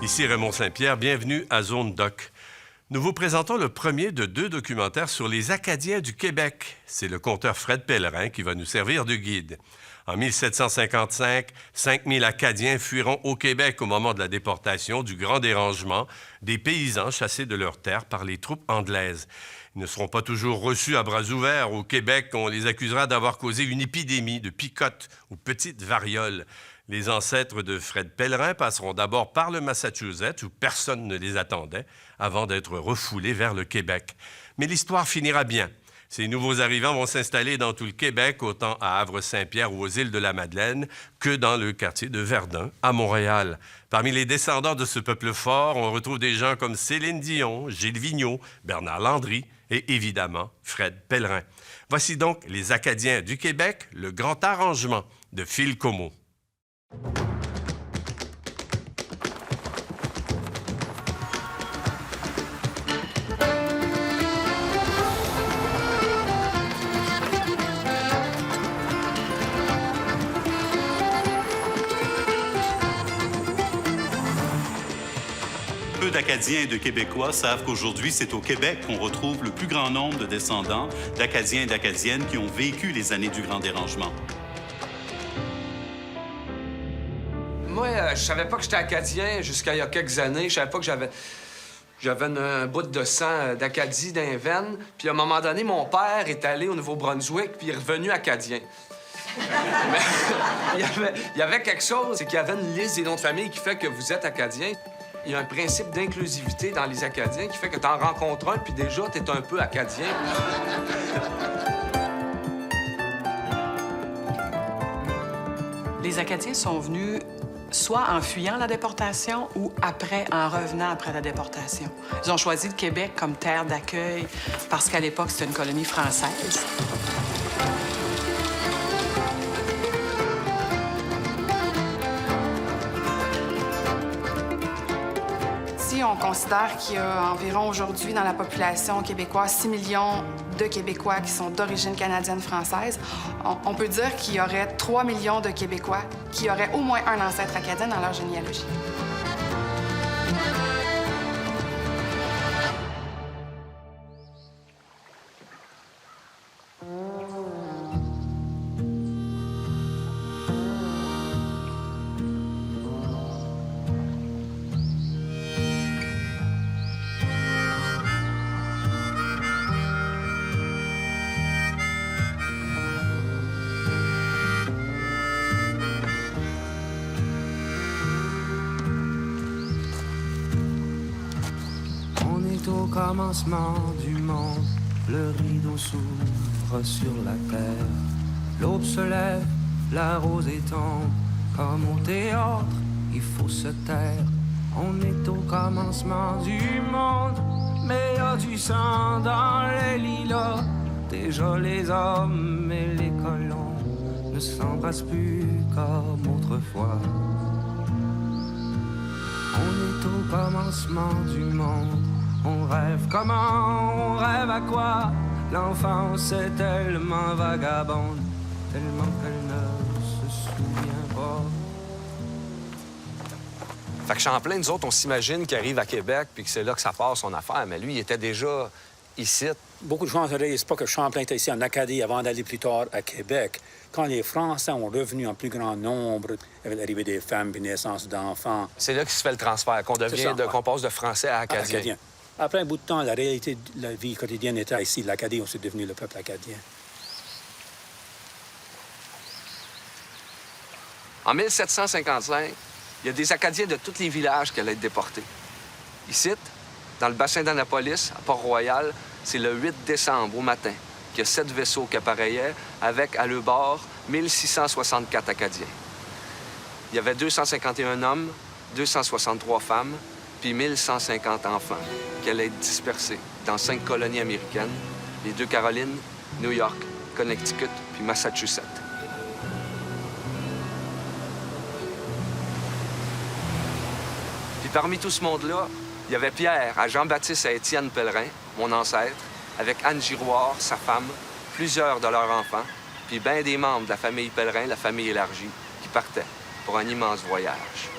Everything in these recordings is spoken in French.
Ici Raymond Saint-Pierre, bienvenue à Zone Doc. Nous vous présentons le premier de 2 documentaires sur les Acadiens du Québec. C'est le conteur Fred Pellerin qui va nous servir de guide. En 1755, 5000 Acadiens fuiront au Québec au moment de la déportation du Grand Dérangement des paysans chassés de leurs terres par les troupes anglaises. Ils ne seront pas toujours reçus à bras ouverts. Au Québec, on les accusera d'avoir causé une épidémie de picote ou petite variole. Les ancêtres de Fred Pellerin passeront d'abord par le Massachusetts, où personne ne les attendait, avant d'être refoulés vers le Québec. Mais l'histoire finira bien. Ces nouveaux arrivants vont s'installer dans tout le Québec, autant à Havre-Saint-Pierre ou aux îles de la Madeleine, que dans le quartier de Verdun, à Montréal. Parmi les descendants de ce peuple fort, on retrouve des gens comme Céline Dion, Gilles Vigneault, Bernard Landry et évidemment Fred Pellerin. Voici donc les Acadiens du Québec, le grand arrangement de Phil Comeau. Peu d'Acadiens et de Québécois savent qu'aujourd'hui, c'est au Québec qu'on retrouve le plus grand nombre de descendants d'Acadiens et d'Acadiennes qui ont vécu les années du Grand Dérangement. Moi, je savais pas que j'étais Acadien jusqu'à il y a quelques années. Je savais pas que j'avais un bout de sang d'Acadie dans les veines. Puis à un moment donné, mon père est allé au Nouveau-Brunswick, puis il est revenu Acadien. Mais il y avait quelque chose, c'est qu'il y avait une liste des noms de famille qui fait que vous êtes Acadien. Il y a un principe d'inclusivité dans les Acadiens qui fait que t'en rencontres un, puis déjà, t'es un peu Acadien. Les Acadiens sont venus soit en fuyant la déportation ou en revenant après la déportation. Ils ont choisi le Québec comme terre d'accueil parce qu'à l'époque, c'était une colonie française. Si on considère qu'il y a environ aujourd'hui dans la population québécoise 6 millions de Québécois qui sont d'origine canadienne-française, on peut dire qu'il y aurait 3 millions de Québécois qui auraient au moins un ancêtre acadien dans leur généalogie. Au commencement du monde, le rideau s'ouvre sur la terre. L'aube se lève, la rosée tombe. Comme au théâtre, il faut se taire. On est au commencement du monde, mais y a du sang dans les lilas. Déjà les hommes et les colons ne s'embrassent plus comme autrefois. On est au commencement du monde. On rêve comment, on rêve à quoi? L'enfance est tellement vagabonde, tellement qu'elle ne se souvient pas. Fait que Champlain, nous autres, on s'imagine qu'il arrive à Québec puis que c'est là que ça part son affaire. Mais lui, il était déjà ici. Beaucoup de gens ne réalisent pas que Champlain était ici en Acadie avant d'aller plus tard à Québec. Quand les Français ont revenu en plus grand nombre, avec l'arrivée des femmes et naissance d'enfants. C'est là qu'il se fait le transfert, qu'on passe de français à acadien. Après un bout de temps, la réalité de la vie quotidienne était ici. L'Acadie, on s'est devenu le peuple acadien. En 1755, il y a des Acadiens de tous les villages qui allaient être déportés. Ici, dans le bassin d'Annapolis, à Port-Royal, c'est le 8 décembre au matin qu'il y a 7 vaisseaux qui appareillaient avec, à leur bord, 1664 Acadiens. Il y avait 251 hommes, 263 femmes, puis 1150 enfants qui allaient être dispersés dans 5 colonies américaines, les 2 Carolines, New York, Connecticut, puis Massachusetts. Puis parmi tout ce monde-là, il y avait Pierre à Jean-Baptiste à Étienne Pellerin, mon ancêtre, avec Anne Giroir, sa femme, plusieurs de leurs enfants, puis bien des membres de la famille Pellerin, la famille élargie, qui partaient pour un immense voyage.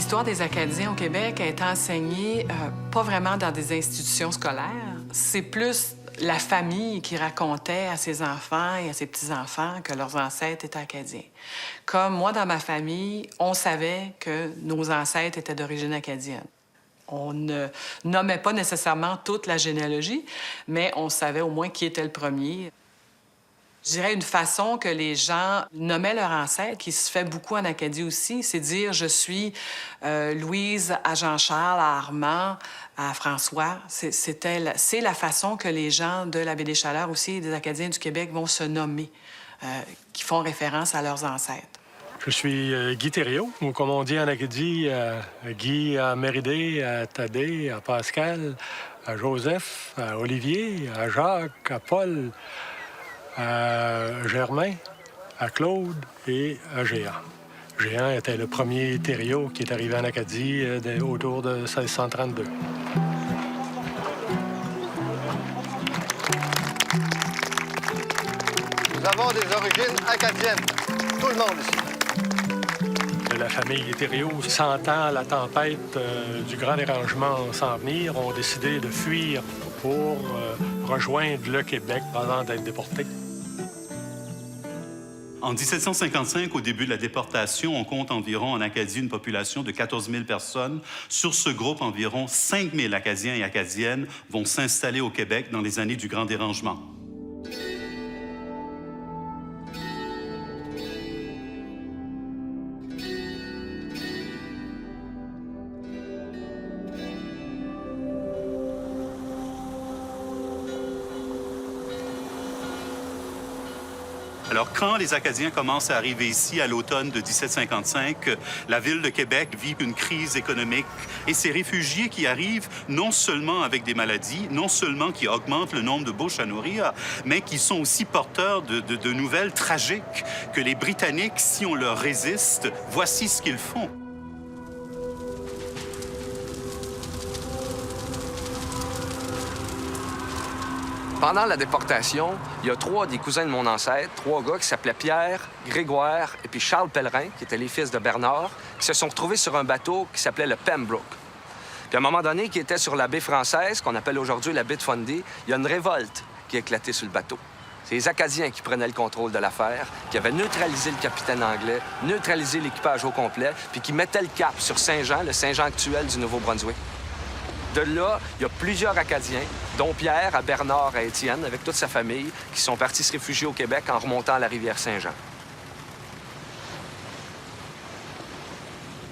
L'histoire des Acadiens au Québec est enseignée pas vraiment dans des institutions scolaires. C'est plus la famille qui racontait à ses enfants et à ses petits-enfants que leurs ancêtres étaient acadiens. Comme moi, dans ma famille, on savait que nos ancêtres étaient d'origine acadienne. On ne nommait pas nécessairement toute la généalogie, mais on savait au moins qui était le premier. Je dirais une façon que les gens nommaient leurs ancêtres, qui se fait beaucoup en Acadie aussi, c'est dire « je suis Louise à Jean-Charles, à Armand, à François ». C'est la façon que les gens de la Baie-des-Chaleurs aussi et des Acadiens du Québec vont se nommer, qui font référence à leurs ancêtres. Je suis Guy Thériault, ou comme on dit en Acadie, Guy à Méridée, à Thaddée, à Pascal, à Joseph, à Olivier, à Jacques, à Paul, à Germain, à Claude et à Géant. Géant était le premier Thériault qui est arrivé en Acadie autour de 1632. Nous avons des origines acadiennes, tout le monde ici. La famille Thériault, sentant la tempête du Grand Dérangement s'en venir, ont décidé de fuir pour rejoindre le Québec avant d'être déportés. En 1755, au début de la déportation, on compte environ en Acadie une population de 14 000 personnes. Sur ce groupe, environ 5 000 Acadiens et Acadiennes vont s'installer au Québec dans les années du Grand Dérangement. Alors, quand les Acadiens commencent à arriver ici à l'automne de 1755, la ville de Québec vit une crise économique. Et ces réfugiés qui arrivent, non seulement avec des maladies, non seulement qui augmentent le nombre de bouches à nourrir, mais qui sont aussi porteurs de nouvelles tragiques que les Britanniques, si on leur résiste, voici ce qu'ils font. Pendant la déportation, il y a 3 des cousins de mon ancêtre, 3 gars qui s'appelaient Pierre, Grégoire et puis Charles Pellerin, qui étaient les fils de Bernard, qui se sont retrouvés sur un bateau qui s'appelait le Pembroke. Puis à un moment donné, qui était sur la baie française, qu'on appelle aujourd'hui la baie de Fundy, il y a une révolte qui a éclaté sur le bateau. C'est les Acadiens qui prenaient le contrôle de l'affaire, qui avaient neutralisé le capitaine anglais, neutralisé l'équipage au complet, puis qui mettaient le cap sur Saint-Jean, le Saint-Jean actuel du Nouveau-Brunswick. De là, il y a plusieurs Acadiens, dont Pierre, à Bernard, à Étienne, avec toute sa famille, qui sont partis se réfugier au Québec en remontant la rivière Saint-Jean.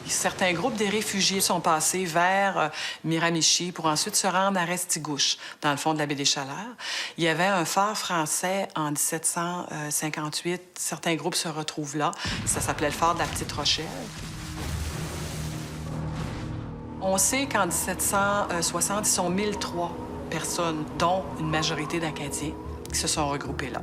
Certains groupes des réfugiés sont passés vers Miramichi pour ensuite se rendre à Restigouche, dans le fond de la Baie-des-Chaleurs. Il y avait un phare français en 1758. Certains groupes se retrouvent là. Ça s'appelait le phare de la Petite-Rochelle. On sait qu'en 1760, ils sont 1003 personnes, dont une majorité d'Acadiens, qui se sont regroupés là.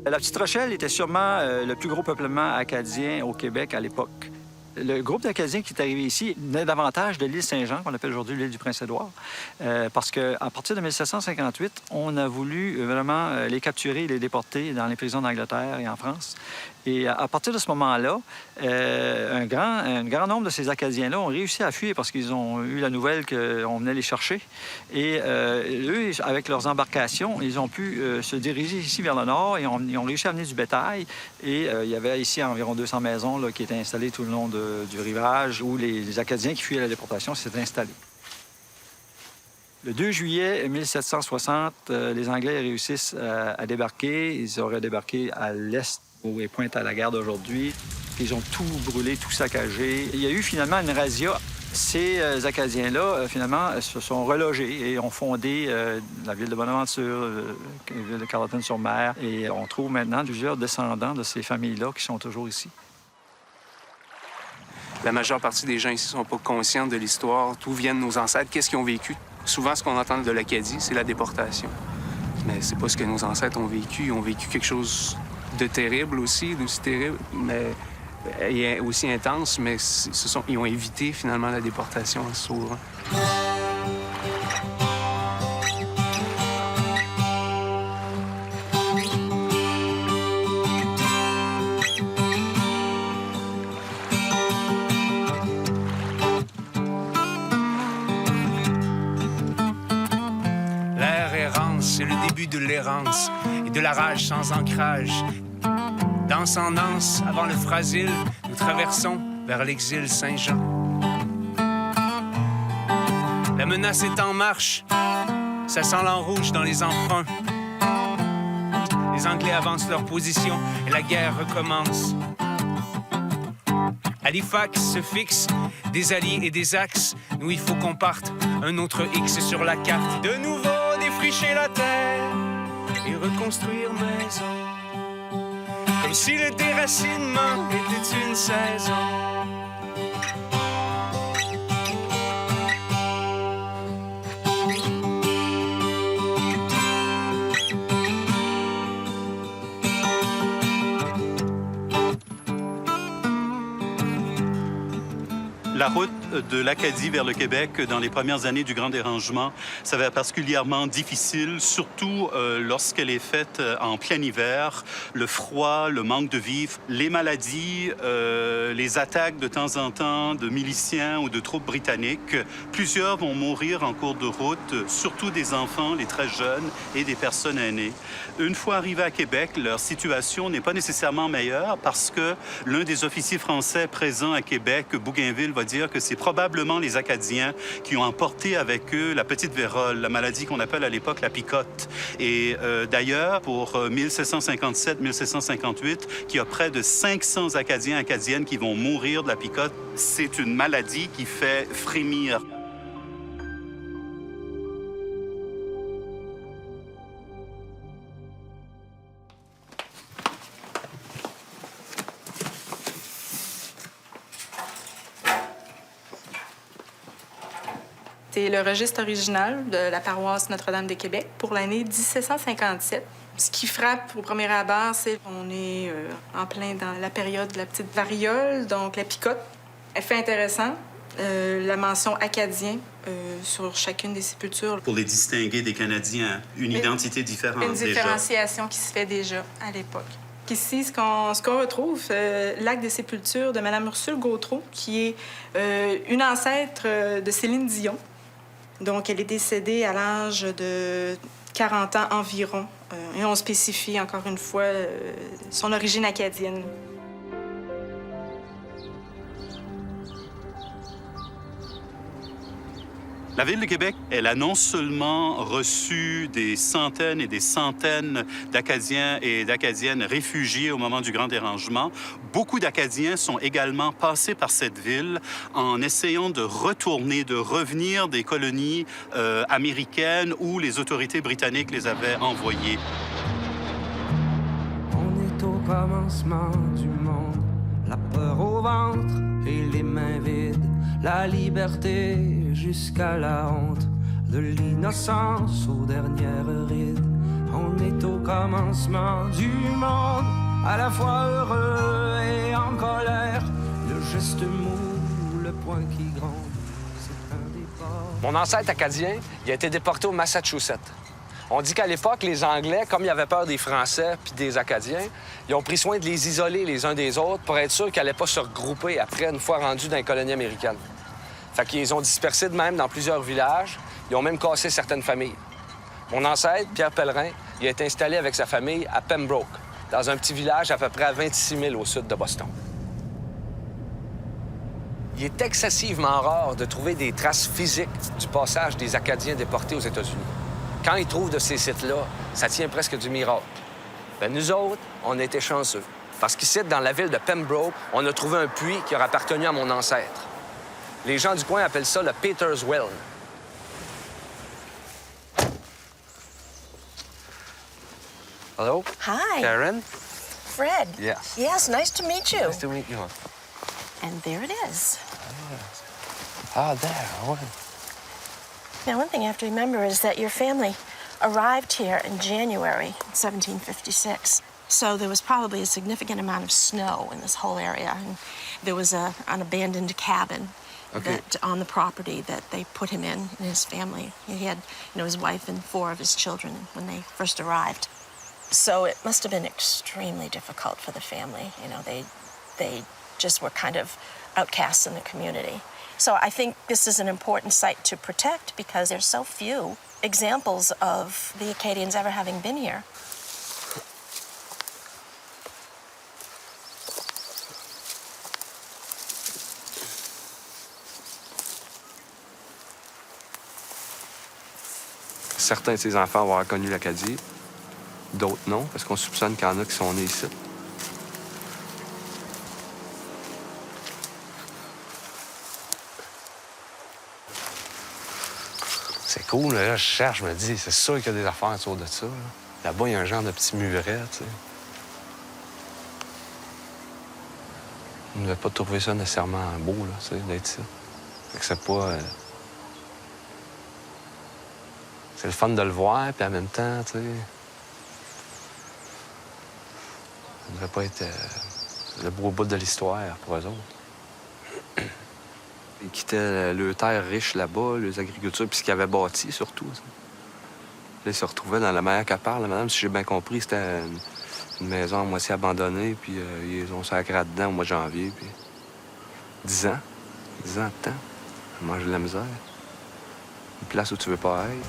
La Petite-Rochelle était sûrement le plus gros peuplement acadien au Québec à l'époque. Le groupe d'Acadiens qui est arrivé ici venait davantage de l'île Saint-Jean, qu'on appelle aujourd'hui l'île du Prince-Édouard, parce qu'à partir de 1758, on a voulu vraiment les capturer et les déporter dans les prisons d'Angleterre et en France. Et à partir de ce moment-là, un grand nombre de ces Acadiens-là ont réussi à fuir parce qu'ils ont eu la nouvelle qu'on venait les chercher. Et eux, avec leurs embarcations, ils ont pu se diriger ici vers le nord et ils ont réussi à amener du bétail. Et il y avait ici environ 200 maisons là, qui étaient installées tout le long du rivage où les Acadiens qui fuyaient la déportation s'étaient installés. Le 2 juillet 1760, les Anglais réussissent à débarquer. Ils auraient débarqué à l'est où est Pointe-à-la-Garde aujourd'hui. Ils ont tout brûlé, tout saccagé. Il y a eu finalement une razzia. Ces Acadiens-là, finalement, se sont relogés et ont fondé la ville de Bonaventure, la ville de Carleton-sur-Mer. Et on trouve maintenant plusieurs descendants de ces familles-là qui sont toujours ici. La majeure partie des gens ici ne sont pas conscients de l'histoire, d'où viennent nos ancêtres, qu'est-ce qu'ils ont vécu. Souvent, ce qu'on entend de l'Acadie, c'est la déportation. Mais c'est pas ce que nos ancêtres ont vécu. Ils ont vécu quelque chose de terrible aussi, d'aussi terrible, mais aussi intense, mais ils ont évité finalement la déportation en se sauvant. silence, c'est le début de l'errance et de la rage sans ancrage. Danse en danse, avant le Frasil, nous traversons vers l'exil Saint-Jean. La menace est en marche, ça sent l'an rouge dans les emprunts. Les Anglais avancent leur position et la guerre recommence. Halifax se fixe, des alliés et des axes. Nous, il faut qu'on parte, un autre X sur la carte. De nouveau défricher la terre et reconstruire maison. Comme si le déracinement était une saison. La route de l'Acadie vers le Québec dans les premières années du Grand Dérangement s'avère particulièrement difficile, surtout lorsqu'elle est faite en plein hiver. Le froid, le manque de vivres, les maladies, les attaques de temps en temps de miliciens ou de troupes britanniques. Plusieurs vont mourir en cours de route, surtout des enfants, les très jeunes et des personnes aînées. Une fois arrivés à Québec, leur situation n'est pas nécessairement meilleure parce que l'un des officiers français présents à Québec, Bougainville, va dire que c'est probablement les Acadiens qui ont emporté avec eux la petite vérole, la maladie qu'on appelle à l'époque la picote. Et d'ailleurs, pour 1757-1758, qu'il y a près de 500 Acadiens et Acadiennes qui vont mourir de la picote. C'est une maladie qui fait frémir. C'est le registre original de la paroisse Notre-Dame de Québec pour l'année 1757. Ce qui frappe au premier abord, c'est qu'on est en plein dans la période de la petite variole, donc la picote. Elle fait intéressant. La mention acadien sur chacune des sépultures. Pour les distinguer des Canadiens, une identité différente Une différenciation qui se fait déjà à l'époque. Ici, ce qu'on retrouve, l'acte de sépulture de Mme Ursule Gautreau, qui est une ancêtre de Céline Dion. Donc, elle est décédée à l'âge de 40 ans environ. Et on spécifie, encore une fois, son origine acadienne. La Ville de Québec, elle a non seulement reçu des centaines et des centaines d'Acadiens et d'Acadiennes réfugiés au moment du Grand Dérangement, beaucoup d'Acadiens sont également passés par cette ville en essayant de retourner, de revenir des colonies américaines où les autorités britanniques les avaient envoyés. On est au commencement du monde, la peur au ventre et les mains vides. La liberté jusqu'à la honte, de l'innocence aux dernières rides. On est au commencement du monde, à la fois heureux et en colère. Le geste mou, le poing qui gronde, c'est un départ. Mon ancêtre acadien, il a été déporté au Massachusetts. On dit qu'à l'époque, les Anglais, comme ils avaient peur des Français puis des Acadiens, ils ont pris soin de les isoler les uns des autres pour être sûr qu'ils n'allaient pas se regrouper après, une fois rendus dans les colonies américaines. Fait qu'ils ont dispersé de même dans plusieurs villages. Ils ont même cassé certaines familles. Mon ancêtre, Pierre Pellerin, il a été installé avec sa famille à Pembroke, dans un petit village à peu près à 26 000 au sud de Boston. Il est excessivement rare de trouver des traces physiques du passage des Acadiens déportés aux États-Unis. Quand ils trouvent de ces sites-là, ça tient presque du miracle. Bien, nous autres, on a été chanceux. Parce qu'ici, dans la ville de Pembroke, on a trouvé un puits qui aurait appartenu à mon ancêtre. Les gens du coin appellent ça le Peter's Well. Hello? Hi. Karen? Fred. Yes. Yes, nice to meet you. Nice to meet you. And there it is. Ah, there. Oh. Now, one thing you have to remember is that your family arrived here in January 1756. So there was probably a significant amount of snow in this whole area. And there was an abandoned cabin that on the property that they put him in and his family. He had, his wife and 4 of his children when they first arrived. So it must have been extremely difficult for the family. They just were kind of outcasts in the community. So I think this is an important site to protect because there's so few examples of the Acadians ever having been here. Certains de ces enfants vont avoir connu l'Acadie, d'autres non, parce qu'on soupçonne qu'il y en a qui sont nés ici. C'est cool, là, je cherche, je me dis, c'est sûr qu'il y a des affaires autour de ça. Là-bas, il y a un genre de petit muret, tu sais. On ne devait pas trouver ça nécessairement beau, là, tu sais, d'être ici. Fait que c'est pas... C'est le fun de le voir, puis en même temps, tu sais... Ça ne devait pas être le beau bout de l'histoire pour eux autres. Ils quittaient leurs terres riches là-bas, les agricultures, puis ce qu'ils avaient bâti, surtout. Ça. Là, ils se retrouvaient dans la meilleure qu'à madame, si j'ai bien compris, c'était une maison à moitié abandonnée, puis ils ont sacré dedans au mois de janvier, puis 10 ans. 10 ans de temps. À manger de la misère. Une place où tu veux pas être.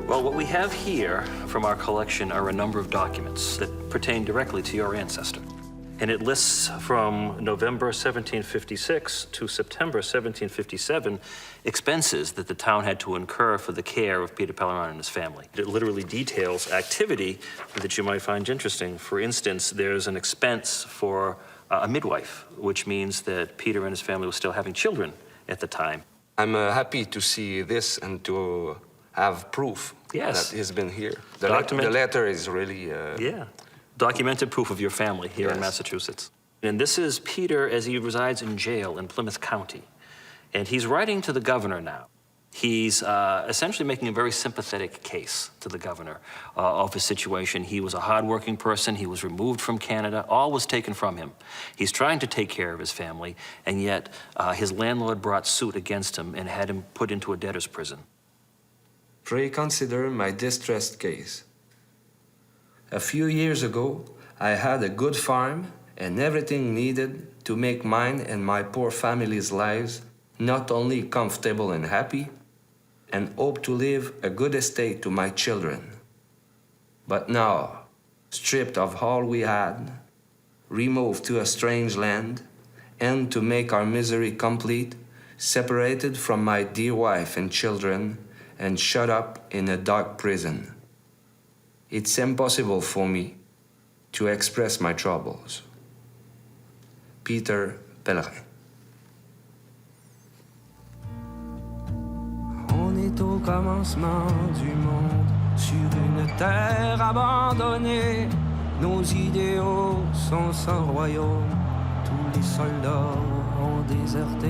Well, what we have here from our collection are a number of documents that pertain directly to your ancestor. And it lists from November 1756 to September 1757 expenses that the town had to incur for the care of Peter Pellerin and his family. It literally details activity that you might find interesting. For instance, there's an expense for a midwife, which means that Peter and his family were still having children at the time. I'm happy to see this and to have proof that he's been here. The letter is really... Yeah. Documented proof of your family here in Massachusetts. And this is Peter as he resides in jail in Plymouth County. And he's writing to the governor now. He's essentially making a very sympathetic case to the governor of his situation. He was a hardworking person. He was removed from Canada. All was taken from him. He's trying to take care of his family, and yet his landlord brought suit against him and had him put into a debtor's prison. Pray consider my distressed case. A few years ago, I had a good farm and everything needed to make mine and my poor family's lives not only comfortable and happy, and hope to leave a good estate to my children. But now, stripped of all we had, removed to a strange land, and to make our misery complete, separated from my dear wife and children, and shut up in a dark prison. It's impossible for me to express my troubles. Peter Pellerin. On est au commencement du monde, sur une terre abandonnée. Nos idéaux sont sans royaume, tous les soldats ont déserté.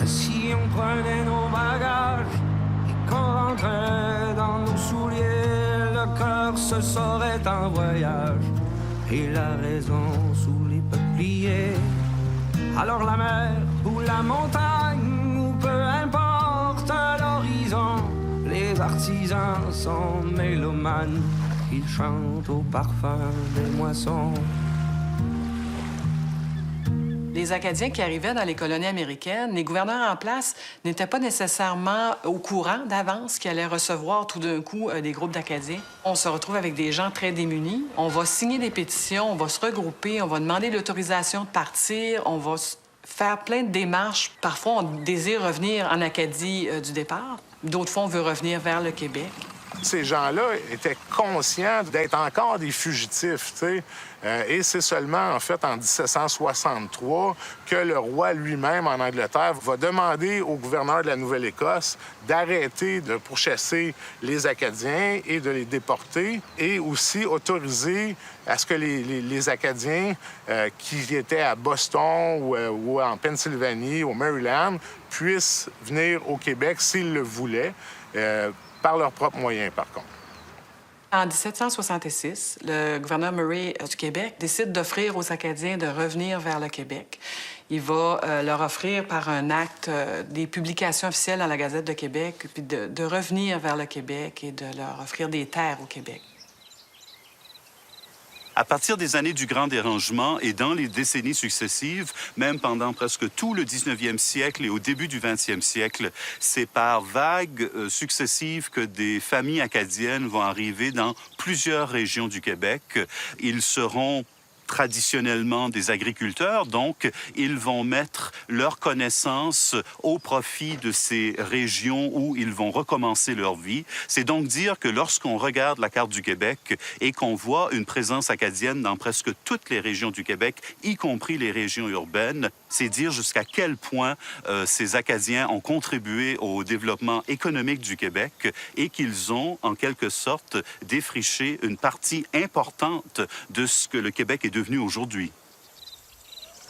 Si on prenait nos bagages et qu'on rentrait dans nos souliers, le cœur se saurait en voyage et la raison sous les peupliers. Alors la mer ou la montagne ou peu importe l'horizon, les artisans sont mélomanes, ils chantent au parfum des moissons. Les Acadiens qui arrivaient dans les colonies américaines, les gouverneurs en place n'étaient pas nécessairement au courant d'avance qu'ils allaient recevoir tout d'un coup des groupes d'Acadiens. On se retrouve avec des gens très démunis. On va signer des pétitions, on va se regrouper, on va demander l'autorisation de partir, on va faire plein de démarches. Parfois, on désire revenir en Acadie du départ. D'autres fois, on veut revenir vers le Québec. ces gens-là étaient conscients d'être encore des fugitifs, tu sais. Et c'est seulement, en fait, en 1763 que le roi lui-même, en Angleterre, va demander au gouverneur de la Nouvelle-Écosse d'arrêter de pourchasser les Acadiens et de les déporter, et aussi autoriser à ce que les Acadiens qui étaient à Boston ou en Pennsylvanie, au Maryland, puissent venir au Québec s'ils le voulaient, par leurs propres moyens, par contre. En 1766, le gouverneur Murray du Québec décide d'offrir aux Acadiens de revenir vers le Québec. Il va leur offrir par un acte des publications officielles dans la Gazette de Québec, puis de revenir vers le Québec et de leur offrir des terres au Québec. À partir des années du Grand Dérangement et dans les décennies successives, même pendant presque tout le 19e siècle et au début du 20e siècle, c'est par vagues successives que des familles acadiennes vont arriver dans plusieurs régions du Québec. Ils seront traditionnellement des agriculteurs, donc ils vont mettre leurs connaissances au profit de ces régions où ils vont recommencer leur vie. C'est donc dire que lorsqu'on regarde la carte du Québec et qu'on voit une présence acadienne dans presque toutes les régions du Québec, y compris les régions urbaines, c'est dire jusqu'à quel point ces Acadiens ont contribué au développement économique du Québec et qu'ils ont, en quelque sorte, défriché une partie importante de ce que le Québec est devenu aujourd'hui.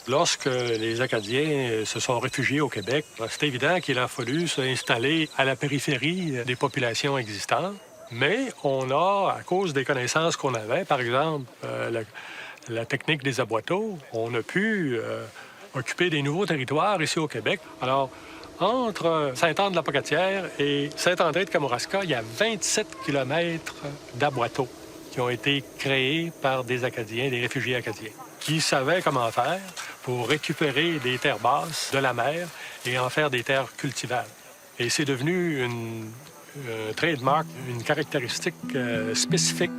Lorsque les Acadiens se sont réfugiés au Québec, c'est évident qu'il a fallu s'installer à la périphérie des populations existantes. Mais on a, à cause des connaissances qu'on avait, par exemple, la technique des aboiteaux, on a pu occuper des nouveaux territoires ici au Québec. Alors, entre Sainte-Anne-de-la-Pocatière et Saint-André-de-Kamouraska, il y a 27 kilomètres d'aboiteaux qui ont été créés par des Acadiens, des réfugiés acadiens, qui savaient comment faire pour récupérer des terres basses de la mer et en faire des terres cultivables. Et c'est devenu une trademark, une caractéristique spécifique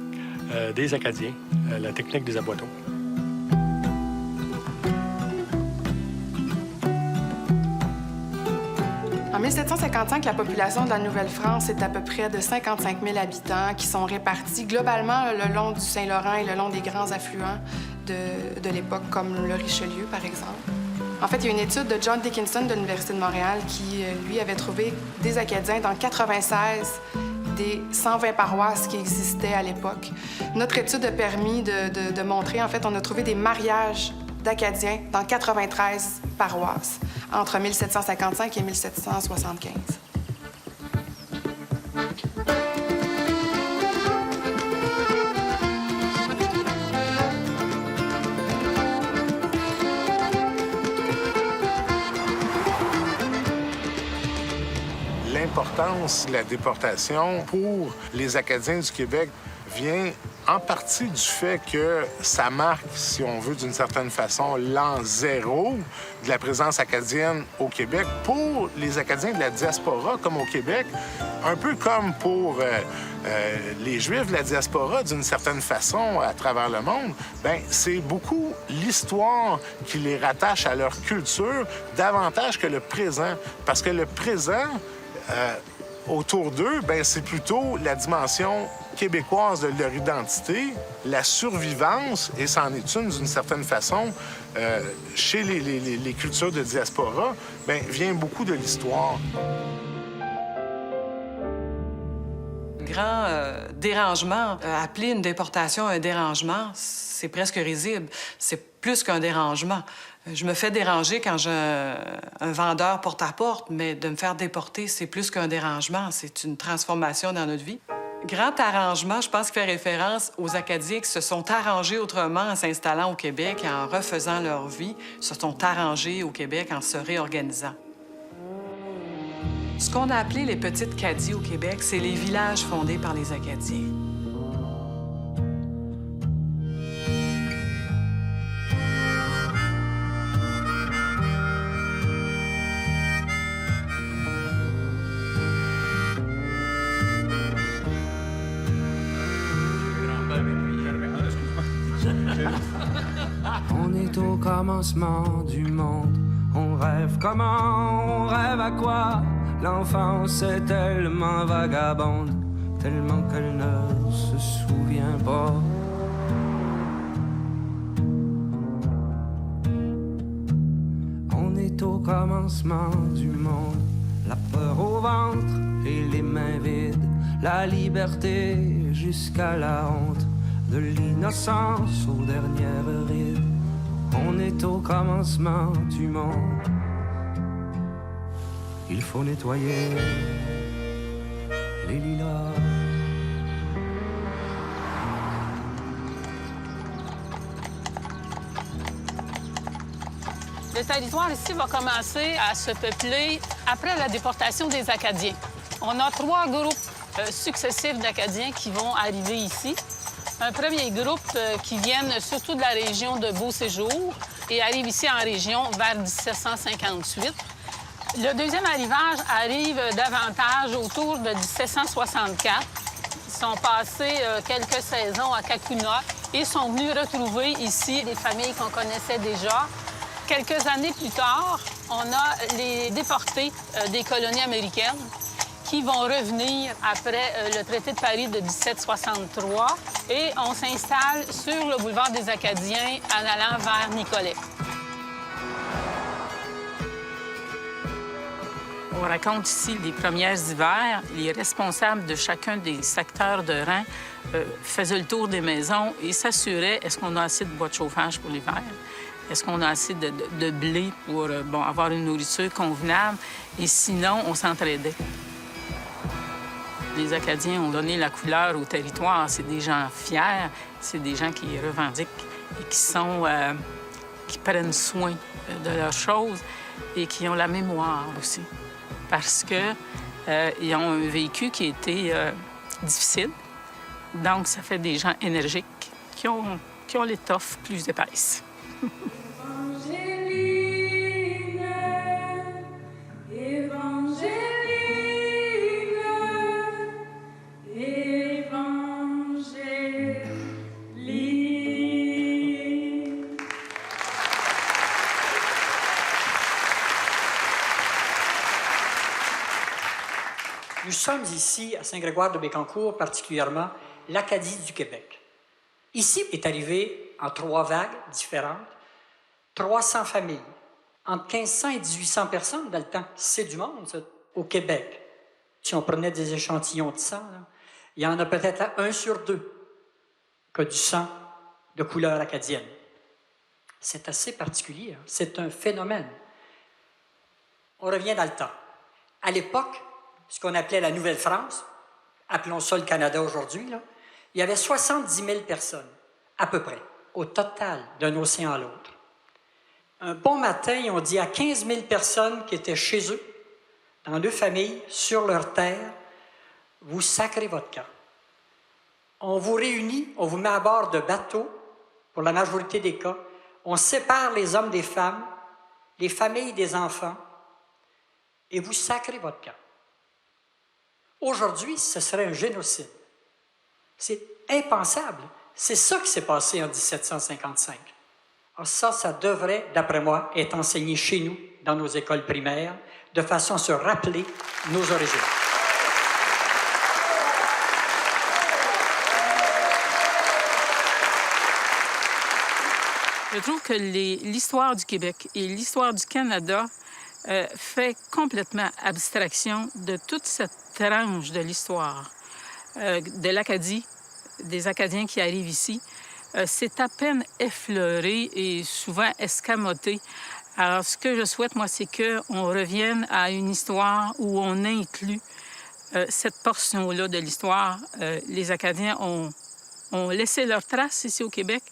des Acadiens, la technique des aboiteaux. En 1755, la population de la Nouvelle-France est à peu près de 55 000 habitants qui sont répartis globalement le long du Saint-Laurent et le long des grands affluents de l'époque, comme le Richelieu, par exemple. En fait, il y a une étude de John Dickinson de l'Université de Montréal qui, lui, avait trouvé des Acadiens dans 96 des 120 paroisses qui existaient à l'époque. Notre étude a permis de montrer, en fait, on a trouvé des mariages d'Acadiens dans 93 paroisses entre 1755 et 1775. L'importance de la déportation pour les Acadiens du Québec vient en partie du fait que ça marque, si on veut, d'une certaine façon, l'an zéro de la présence acadienne au Québec pour les Acadiens de la diaspora, comme au Québec, un peu comme pour les Juifs de la diaspora, d'une certaine façon, à travers le monde. Bien, c'est beaucoup l'histoire qui les rattache à leur culture davantage que le présent. Parce que le présent, autour d'eux, bien, c'est plutôt la dimension québécoise de leur identité, la survivance, et c'en est une d'une certaine façon, chez les cultures de diaspora, bien, vient beaucoup de l'histoire. Grand dérangement, appeler une déportation un dérangement, c'est presque risible. C'est plus qu'un dérangement. Je me fais déranger quand j'ai un vendeur porte-à-porte, mais de me faire déporter, c'est plus qu'un dérangement. C'est une transformation dans notre vie. Grand arrangement, je pense qu'il fait référence aux Acadiens qui se sont arrangés autrement en s'installant au Québec et en refaisant leur vie, se sont arrangés au Québec en se réorganisant. Ce qu'on a appelé les petites caddies au Québec, c'est les villages fondés par les Acadiens. On est au commencement du monde. On rêve comment, on rêve à quoi? L'enfance est tellement vagabonde. tellement qu'elle ne se souvient pas. On est au commencement du monde, la peur au ventre et les mains vides, la liberté jusqu'à la honte, de l'innocence aux dernières rides. On est au commencement du monde. Il faut nettoyer les lilas. Le territoire ici va commencer à se peupler après la déportation des Acadiens. On a 3 groupes successifs d'Acadiens qui vont arriver ici. Un premier groupe qui viennent surtout de la région de Beauséjour et arrive ici en région vers 1758. Le deuxième arrivage arrive davantage autour de 1764. Ils sont passés quelques saisons à Kakuna et sont venus retrouver ici des familles qu'on connaissait déjà. Quelques années plus tard, on a les déportés des colonies américaines qui vont revenir après le traité de Paris de 1763 et on s'installe sur le boulevard des Acadiens en allant vers Nicolet. On raconte ici les premiers hivers. Les responsables de chacun des secteurs de rang faisaient le tour des maisons et s'assuraient est-ce qu'on a assez de bois de chauffage pour l'hiver? Est-ce qu'on a assez de blé pour avoir une nourriture convenable? Et sinon, on s'entraidait. Les Acadiens ont donné la couleur au territoire. C'est des gens fiers, c'est des gens qui revendiquent et qui prennent soin de leurs choses et qui ont la mémoire aussi. Parce qu'ils ont un vécu qui a été difficile. Donc, ça fait des gens énergiques qui ont l'étoffe plus épaisse. Nous sommes ici, à Saint-Grégoire-de-Bécancour, particulièrement, l'Acadie du Québec. Ici est arrivé, en 3 vagues différentes, 300 familles. Entre 1500 et 1800 personnes dans le temps. C'est du monde, ça, au Québec. Si on prenait des échantillons de sang, là, il y en a peut-être 1 sur 2 qui a du sang de couleur acadienne. C'est assez particulier. Hein? C'est un phénomène. On revient dans le temps. À l'époque, ce qu'on appelait la Nouvelle-France, appelons ça le Canada aujourd'hui, là, il y avait 70 000 personnes, à peu près, au total, d'un océan à l'autre. Un bon matin, on dit à 15 000 personnes qui étaient chez eux, dans leur famille, sur leur terre, vous sacrez votre camp. On vous réunit, on vous met à bord de bateaux, pour la majorité des cas. On sépare les hommes des femmes, les familles des enfants, et vous sacrez votre camp. Aujourd'hui, ce serait un génocide. C'est impensable. C'est ça qui s'est passé en 1755. Alors ça devrait, d'après moi, être enseigné chez nous, dans nos écoles primaires, de façon à se rappeler nos origines. Je trouve que l'histoire du Québec et l'histoire du Canada fait complètement abstraction de toute cette tranche de l'histoire de l'Acadie, des Acadiens qui arrivent ici. C'est à peine effleuré et souvent escamoté. Alors, ce que je souhaite, moi, c'est qu'on revienne à une histoire où on inclut cette portion-là de l'histoire. Les Acadiens ont laissé leur trace ici au Québec.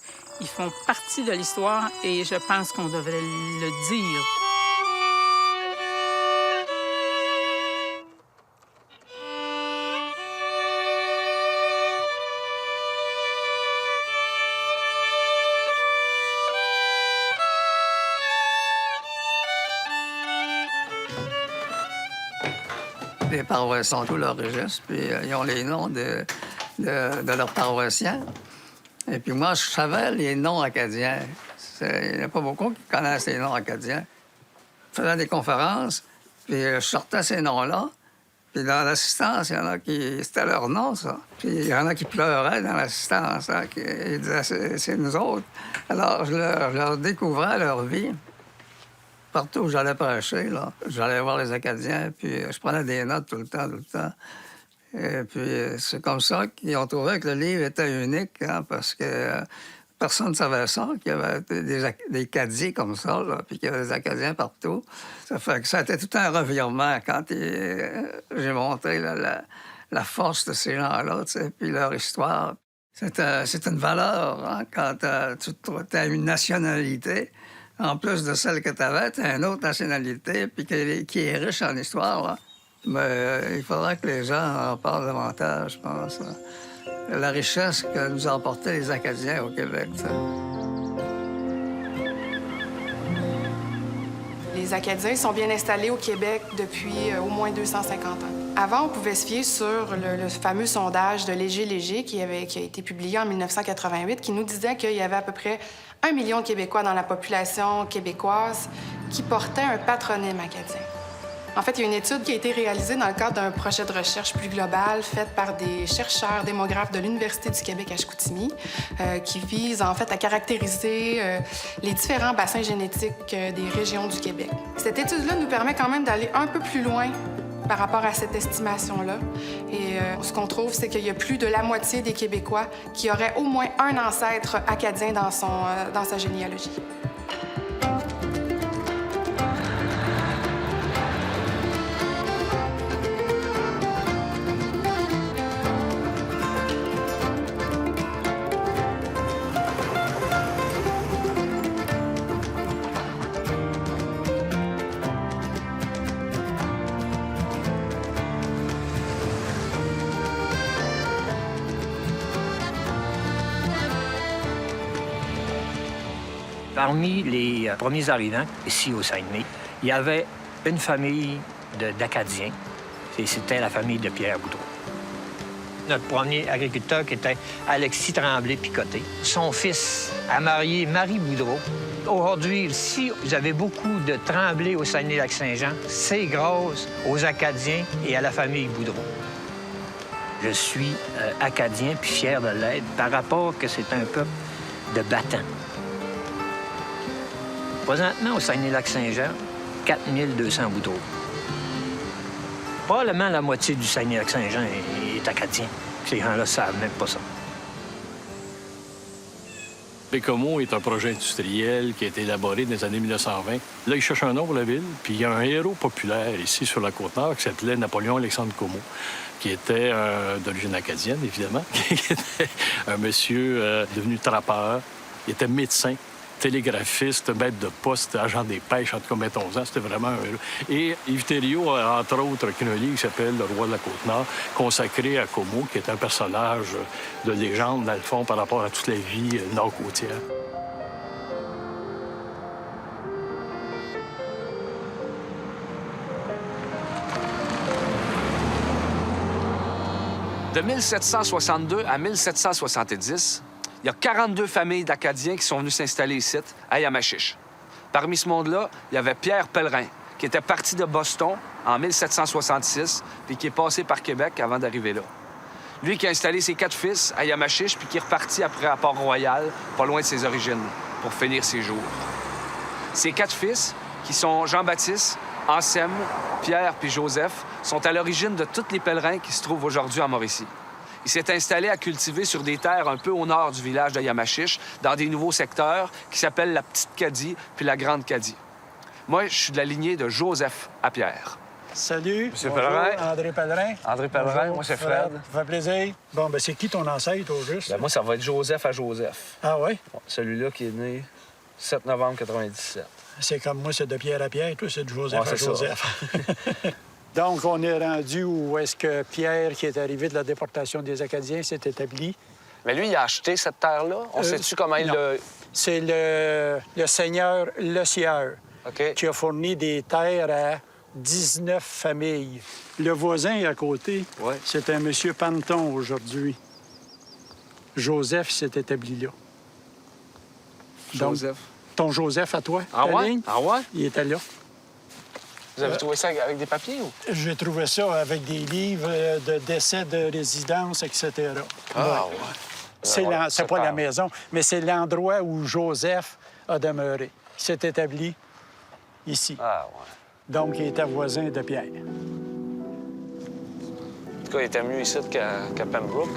Ils font partie de l'histoire et je pense qu'on devrait le dire. Les paroissiens ont tous leurs registres, puis ils ont les noms de leurs paroissiens. Et puis moi, je savais les noms acadiens. Il n'y en a pas beaucoup qui connaissent les noms acadiens. Je faisais des conférences, puis je sortais ces noms-là, Puis dans l'assistance, il y en a qui... C'était leur nom, ça. Puis il y en a qui pleuraient dans l'assistance, hein, qui disaient « c'est nous autres ». Alors, je leur découvrais leur vie. Partout où j'allais prêcher, là, j'allais voir les Acadiens, puis je prenais des notes tout le temps. Et puis c'est comme ça qu'ils ont trouvé que le livre était unique, hein, parce que personne ne savait ça, qu'il y avait des caddies comme ça, là, puis qu'il y avait des Acadiens partout. Ça fait que ça a été tout un revirement quand j'ai montré la force de ces gens-là, tu sais, puis leur histoire. C'est une valeur, hein, quand tu as une nationalité. En plus de celle que tu avais, tu as une autre nationalité, puis qui est riche en histoire. Là. Mais il faudrait que les gens en parlent davantage, je pense. Là. La richesse que nous ont apporté les Acadiens au Québec. Ça. Les Acadiens sont bien installés au Québec depuis au moins 250 ans. Avant, on pouvait se fier sur le fameux sondage de Léger qui a été publié en 1988, qui nous disait qu'il y avait à peu près 1 million de Québécois dans la population québécoise qui portaient un patronyme acadien. En fait, il y a une étude qui a été réalisée dans le cadre d'un projet de recherche plus global fait par des chercheurs démographes de l'Université du Québec à Chicoutimi qui vise en fait à caractériser les différents bassins génétiques des régions du Québec. Cette étude-là nous permet quand même d'aller un peu plus loin par rapport à cette estimation-là. Et ce qu'on trouve, c'est qu'il y a plus de la moitié des Québécois qui auraient au moins un ancêtre acadien dans sa généalogie. Parmi les premiers arrivants ici au Saguenay, il y avait une famille d'Acadiens, et c'était la famille de Pierre Boudreau. Notre premier agriculteur qui était Alexis Tremblay-Picoté. Son fils a marié Marie Boudreau. Aujourd'hui, si vous avez beaucoup de Tremblay au Saguenay-Lac-Saint-Jean, c'est grâce aux Acadiens et à la famille Boudreau. Je suis Acadien puis fier de l'être par rapport que c'est un peuple de battants. Présentement, au Saguenay-Lac-Saint-Jean, 4200 Boudreaux. Probablement la moitié du Saguenay-Lac-Saint-Jean est acadien. Ces gens-là ne savent même pas ça. Bécomo est un projet industriel qui a été élaboré dans les années 1920. Là, il cherche un nom pour la ville, puis il y a un héros populaire ici sur la Côte-Nord qui s'appelait Napoléon-Alexandre Comeau, qui était d'origine acadienne, évidemment, qui était un monsieur devenu trappeur. Il était médecin, télégraphiste, maître de poste, agent des pêches, en tout cas, mettons-en, c'était vraiment un héros. Et Yves Thériault a, entre autres, écrit un livre qui s'appelle « Le roi de la Côte-Nord », consacré à Comeau, qui est un personnage de légende, dans le fond, par rapport à toute la vie nord-côtière. De 1762 à 1770, il y a 42 familles d'Acadiens qui sont venus s'installer ici, à Yamachiche. Parmi ce monde-là, il y avait Pierre Pellerin, qui était parti de Boston en 1766, puis qui est passé par Québec avant d'arriver là. Lui qui a installé ses 4 fils à Yamachiche, puis qui est reparti après à Port-Royal, pas loin de ses origines, pour finir ses jours. Ses 4 fils, qui sont Jean-Baptiste, Anselme, Pierre puis Joseph, sont à l'origine de tous les pèlerins qui se trouvent aujourd'hui en Mauricie. Il s'est installé à cultiver sur des terres un peu au nord du village de Yamachiche, dans des nouveaux secteurs qui s'appellent la Petite Cadie puis la Grande Cadie. Moi, je suis de la lignée de Joseph à Pierre. Salut. Monsieur Bonjour, Pellerin. André Pellerin. André Pellerin, Bonjour, moi, c'est Fred. Ça fait plaisir. Bon, ben c'est qui ton ancêtre au juste? Ben, moi, ça va être Joseph à Joseph. Ah oui? Bon, celui-là qui est né 7 novembre 97. C'est comme moi, c'est de Pierre à Pierre. Toi, c'est de Joseph Ouais, à c'est Joseph. Donc, on est rendu où est-ce que Pierre, qui est arrivé de la déportation des Acadiens, s'est établi. Mais lui, il a acheté cette terre-là? On sait-tu comment il l'a... C'est le seigneur Le Sieur qui a fourni des terres à 19 familles. Le voisin à côté, c'est un monsieur Panton aujourd'hui. Joseph s'est établi là. Joseph. Donc, ton Joseph à toi, Ah ta ouais? ligne, Ah ouais? il était là. Vous avez trouvé ça avec des papiers ou? J'ai trouvé ça avec des livres de décès de résidence, etc. Ah, ouais. C'est pas la maison, mais c'est l'endroit où Joseph a demeuré. Il s'est établi ici. Ah, ouais. Donc, il était voisin de Pierre. En tout cas, il était mieux ici qu'à Pembroke.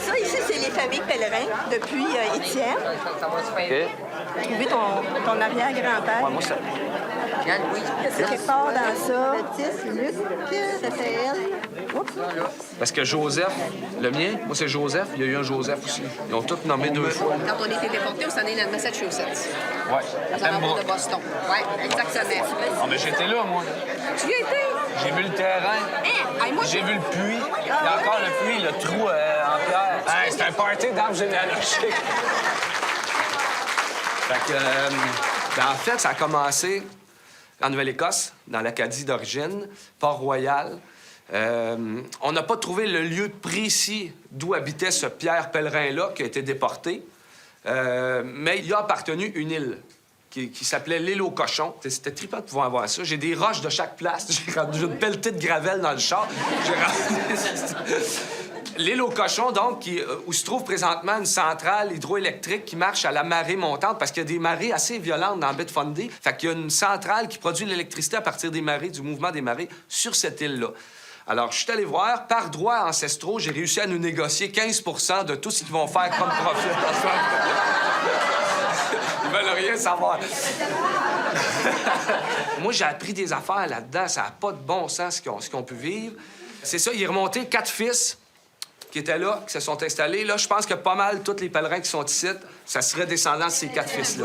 Ça, ici, c'est les familles pèlerins depuis Étienne. OK. Trouver ton arrière-grand-père. Ouais, moi, ça... Oui. C'est quelque part dans ça. Baptiste, Luc, Raphaël. Parce que Joseph, le mien, moi, c'est Joseph. Il y a eu un Joseph aussi. Ils ont tous nommé 2 fois. Quand on était déportés, on s'en est dans le Massachusetts. Ouais. Aux alentours de Boston. Oui, exactement. Ah, mais j'étais là, moi. Tu y étais? J'ai vu le terrain. J'ai vu le puits. Il y a encore le puits, le trou en pierre. Hey, c'est un party d'arbre généalogique. Fait que, En fait, ça a commencé en Nouvelle-Écosse, dans l'Acadie d'origine, Port-Royal. On n'a pas trouvé le lieu précis d'où habitait ce Pierre Pellerin-là qui a été déporté, mais il a appartenu une île qui s'appelait l'île aux cochons. C'était trippant de pouvoir voir ça. J'ai des roches de chaque place. J'ai rendu une pelletée de gravelle dans le char. L'île aux cochons, donc, où se trouve présentement une centrale hydroélectrique qui marche à la marée montante, parce qu'il y a des marées assez violentes dans Bitfundy. Fait qu'il y a une centrale qui produit l'électricité à partir des marées, du mouvement des marées, sur cette île-là. Alors, je suis allé voir, par droits ancestraux, j'ai réussi à nous négocier 15 % de tout ce qu'ils vont faire comme profit. Ils veulent rien savoir. Moi, j'ai appris des affaires là-dedans. Ça n'a pas de bon sens ce qu'on peut vivre. C'est ça, il est remonté 4 fils qui étaient là, qui se sont installés. Là, je pense que pas mal tous les pèlerins qui sont ici, ça serait descendant de ces 4 fils-là.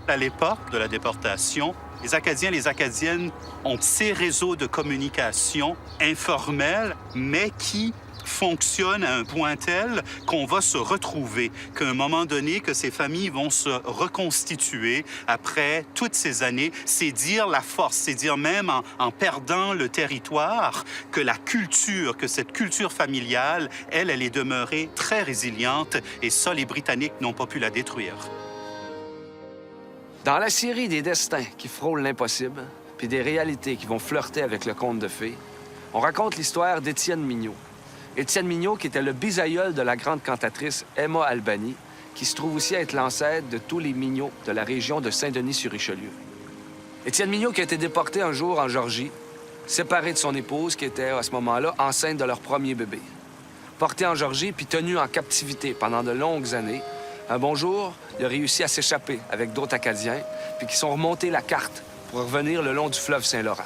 À l'époque de la déportation, les Acadiens et les Acadiennes ont ces réseaux de communication informels, mais qui fonctionnent à un point tel qu'on va se retrouver, qu'à un moment donné, que ces familles vont se reconstituer après toutes ces années. C'est dire la force, c'est dire même en perdant le territoire, que la culture, que cette culture familiale, elle est demeurée très résiliente, et ça, les Britanniques n'ont pas pu la détruire. Dans la série des destins qui frôlent l'impossible, puis des réalités qui vont flirter avec le conte de fées, on raconte l'histoire d'Étienne Mignot. Étienne Mignot, qui était le bisaïeul de la grande cantatrice Emma Albany, qui se trouve aussi être l'ancêtre de tous les Mignots de la région de Saint-Denis-sur-Richelieu. Étienne Mignot qui a été déporté un jour en Georgie, séparé de son épouse, qui était à ce moment-là enceinte de leur premier bébé. Porté en Georgie puis tenu en captivité pendant de longues années, un bon jour, il a réussi à s'échapper avec d'autres Acadiens, puis qui sont remontés la carte pour revenir le long du fleuve Saint-Laurent.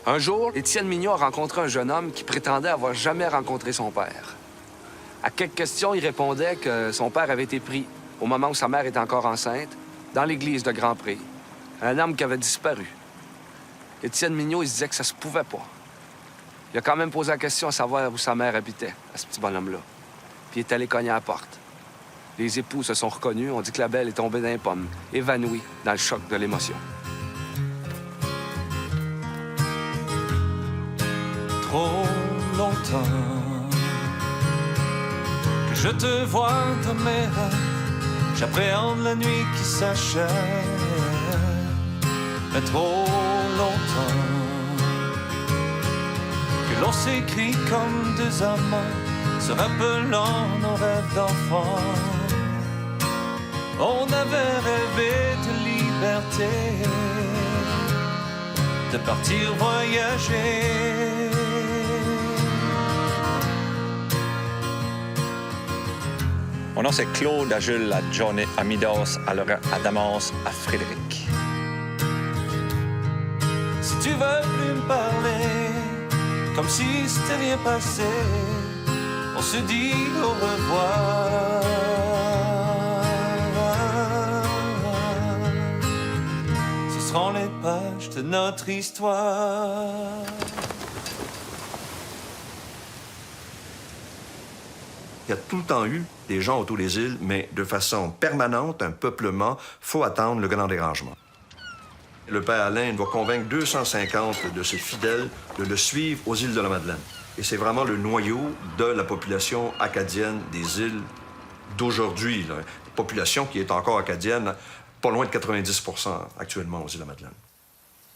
Un jour, Étienne Mignot a rencontré un jeune homme qui prétendait avoir jamais rencontré son père. À quelques questions, il répondait que son père avait été pris, au moment où sa mère était encore enceinte, dans l'église de Grand-Pré. Un homme qui avait disparu. Étienne Mignot, il se disait que ça se pouvait pas. Il a quand même posé la question à savoir où sa mère habitait, à ce petit bonhomme-là. Puis il est allé cogner à la porte. Les époux se sont reconnus. On dit que la belle est tombée dans les pommes, évanouie dans le choc de l'émotion. Trop longtemps que je te vois dans mes rêves, j'appréhende la nuit qui s'achève. Mais trop longtemps que l'on s'écrit comme deux amants, se rappelant nos rêves d'enfants. On avait rêvé de liberté, de partir voyager. Mon nom, c'est Claude, à Jules, à Johnny, à Midos, à Laurent, à Damas, à Frédéric. Si tu veux plus me parler, comme si c'était rien passé, on se dit au revoir. Ce illustrant les pages de notre histoire. Il y a tout le temps eu des gens autour des îles, mais de façon permanente, un peuplement, faut attendre le grand dérangement. Le père Alain doit convaincre 250 de ses fidèles de le suivre aux îles de la Madeleine. Et c'est vraiment le noyau de la population acadienne des îles d'aujourd'hui. Une population qui est encore acadienne, pas loin de 90 % actuellement aux îles de la Madeleine.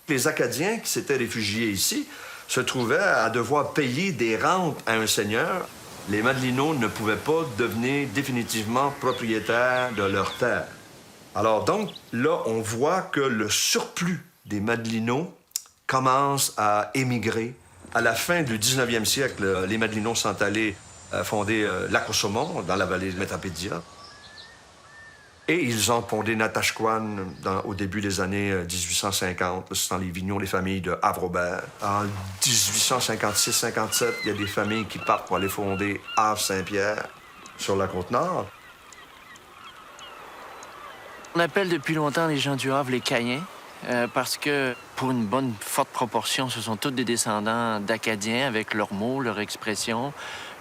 Les Acadiens qui s'étaient réfugiés ici se trouvaient à devoir payer des rentes à un seigneur. Les Madelinots ne pouvaient pas devenir définitivement propriétaires de leurs terres. Alors donc, là, on voit que le surplus des Madelinots commence à émigrer. À la fin du 19e siècle, les Madelinots sont allés fonder Lac-au-Saumon, dans la vallée de Metapédia. Et ils ont fondé Natashquan au début des années 1850. Ce sont les vignobles des familles de Havre-Aubert. En 1856-57, il y a des familles qui partent pour aller fonder Havre-Saint-Pierre sur la Côte-Nord. On appelle depuis longtemps les gens du Havre les Caïens parce que, pour une bonne forte proportion, ce sont tous des descendants d'Acadiens avec leurs mots, leurs expressions,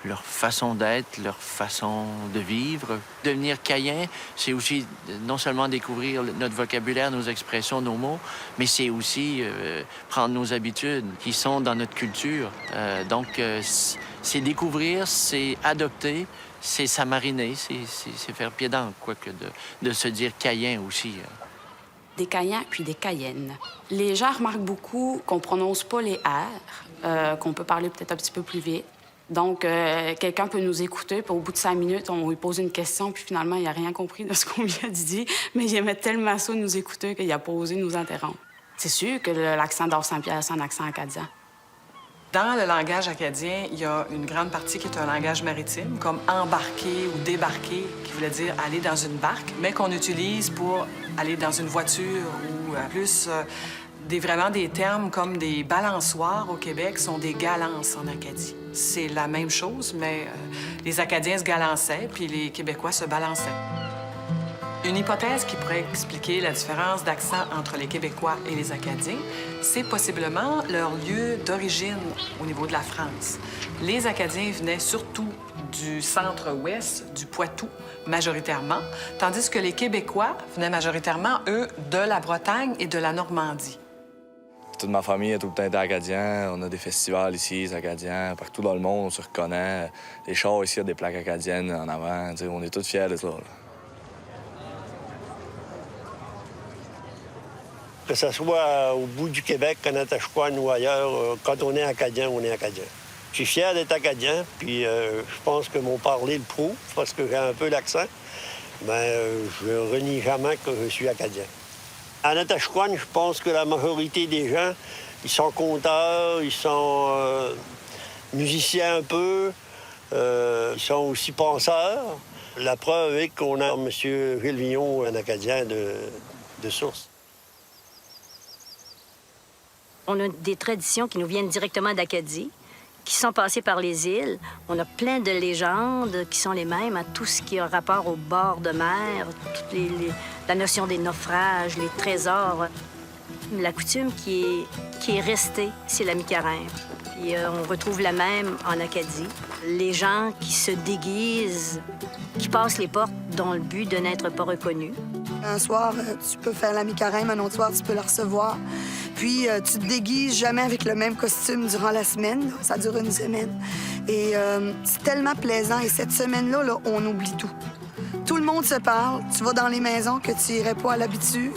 leur façon d'être, leur façon de vivre. Devenir Caïen, c'est aussi non seulement découvrir notre vocabulaire, nos expressions, nos mots, mais c'est aussi prendre nos habitudes qui sont dans notre culture. Donc, c'est découvrir, c'est adopter, c'est s'amariner, c'est faire pied d'encre, quoi, que de se dire Caïen aussi. Des Caïens puis des Cayennes. Les gens remarquent beaucoup qu'on prononce pas les R, qu'on peut parler peut-être un petit peu plus vite. Donc, quelqu'un peut nous écouter, puis au bout de 5 minutes, on lui pose une question, puis finalement, il n'a rien compris de ce qu'on lui a dit, mais il aimait tellement ça nous écouter qu'il a pas osé nous interrompre. C'est sûr que l'accent d'Havre-Saint-Pierre, c'est un accent acadien. Dans le langage acadien, il y a une grande partie qui est un langage maritime, comme embarquer ou débarquer, qui voulait dire aller dans une barque, mais qu'on utilise pour aller dans une voiture ou plus vraiment des termes comme des balançoires au Québec sont des galances en Acadie. C'est la même chose, mais les Acadiens se galançaient, puis les Québécois se balançaient. Une hypothèse qui pourrait expliquer la différence d'accent entre les Québécois et les Acadiens, c'est possiblement leur lieu d'origine au niveau de la France. Les Acadiens venaient surtout du centre-ouest, du Poitou, majoritairement, tandis que les Québécois venaient majoritairement, eux, de la Bretagne et de la Normandie. Toute ma famille a tout le temps été acadien. On a des festivals ici, les Acadiens. Partout dans le monde, on se reconnaît. Les chars ici, il y a des plaques acadiennes en avant. T'sais, on est tous fiers de ça. Là. Que ce soit au bout du Québec, à Natashquan ou ailleurs, quand on est acadien, on est acadien. Je suis fier d'être acadien, puis je pense que mon parler le prouve, parce que j'ai un peu l'accent. Mais je renie jamais que je suis acadien. À Natashquan, je pense que la majorité des gens, ils sont conteurs, ils sont musiciens un peu, ils sont aussi penseurs. La preuve est qu'on a M. Gilles Vignon, un Acadien de source. On a des traditions qui nous viennent directement d'Acadie, qui sont passées par les îles. On a plein de légendes qui sont les mêmes à tout ce qui a rapport au bord de mer, la notion des naufrages, les trésors. La coutume qui est restée, c'est la mi-carême. Puis on retrouve la même en Acadie. Les gens qui se déguisent, qui passent les portes dans le but de n'être pas reconnus. Un soir, tu peux faire la mi-carême, un autre soir, tu peux la recevoir. Puis, tu te déguises jamais avec le même costume durant la semaine. Ça dure une semaine. Et c'est tellement plaisant. Et cette semaine-là, là, on oublie tout. Tout le monde se parle. Tu vas dans les maisons que tu irais pas à l'habitude.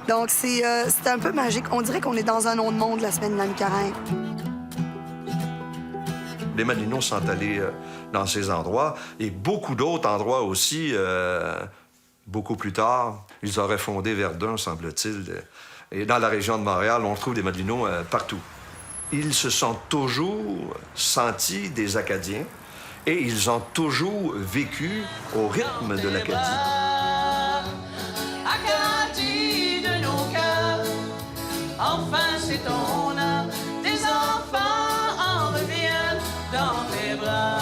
Donc, c'est un peu magique. On dirait qu'on est dans un autre monde la semaine de la mi-carême. Les Madelinots sont allés dans ces endroits et beaucoup d'autres endroits aussi. Beaucoup plus tard, ils auraient fondé Verdun, semble-t-il. Et dans la région de Montréal, on trouve des Madelinots partout. Ils se sont toujours sentis des Acadiens et ils ont toujours vécu au rythme de l'Acadie. Acadie de nos cœurs, enfin c'est ton âme, tes enfants en reviennent dans tes bras.